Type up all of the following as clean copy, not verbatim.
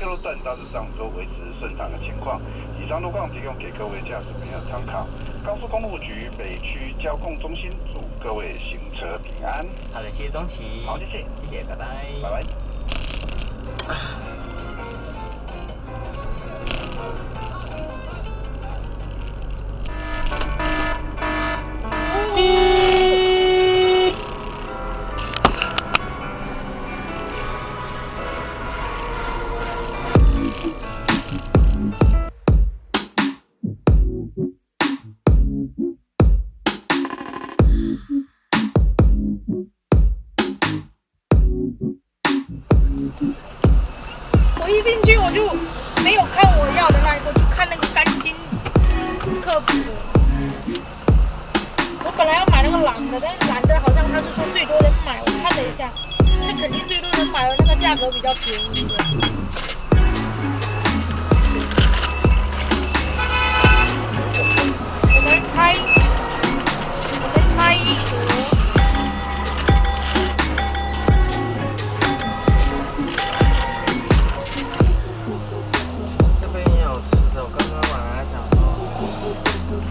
各路段大致上都维持顺畅的情况。以上路况提供给各位驾驶朋友参考。高速公路局北区交控中心祝各位行车平安。好的，谢谢宗奇。好，谢谢，谢谢，拜拜，拜拜。我一进去我就没有看我要的那一个，就看那个干净刻补的。我本来要买那个蓝的，但是蓝的好像他是说最多人买，我看了一下，那肯定最多人买了，那个价格比较便宜的。我们拆一盒。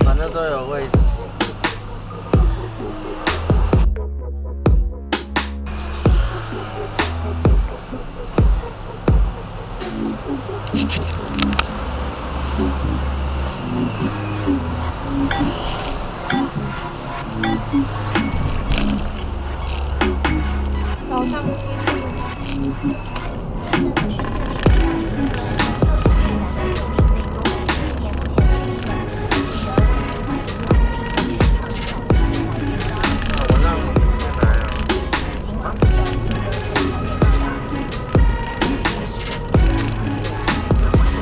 反正都有位置。早上新增的是4例个案，各特殊越南的病例最多。今年目前累计的72例境外移入病例创小7年来新高。我让你先来啊。警广记者金德从台北报道。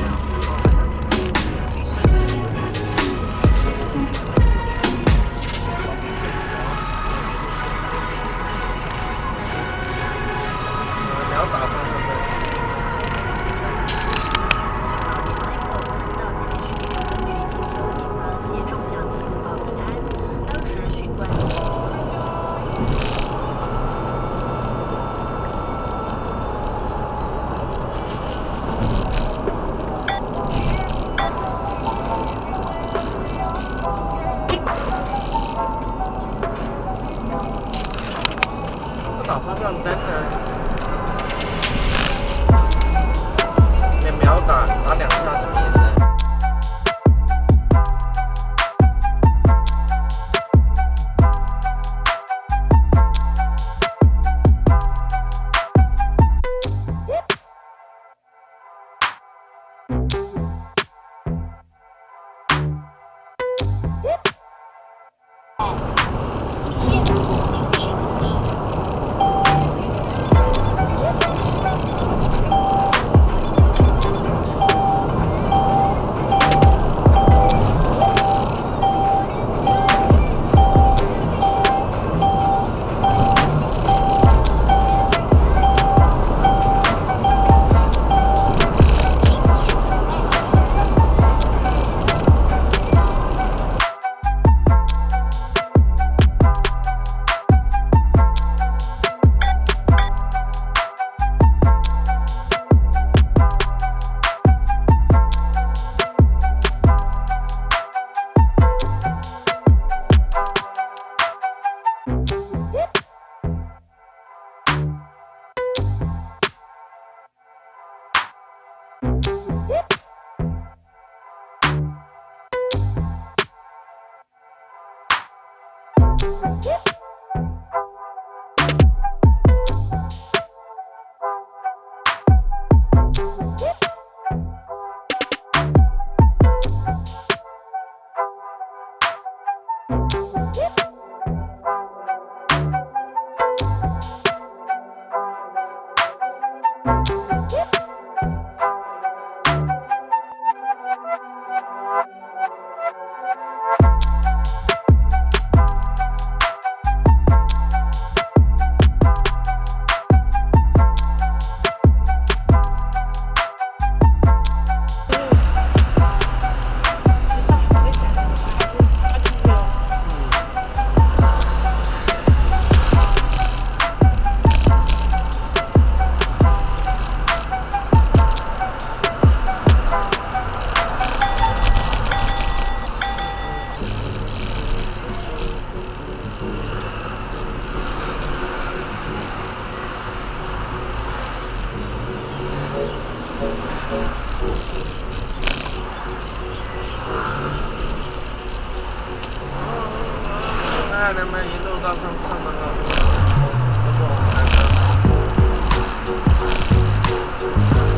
看能不能一路到上班高速，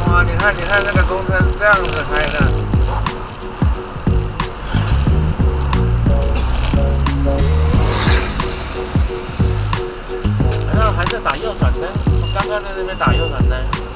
哇，你看那个公车是这样子开的。还在打右转灯，我刚刚在那边打右转灯。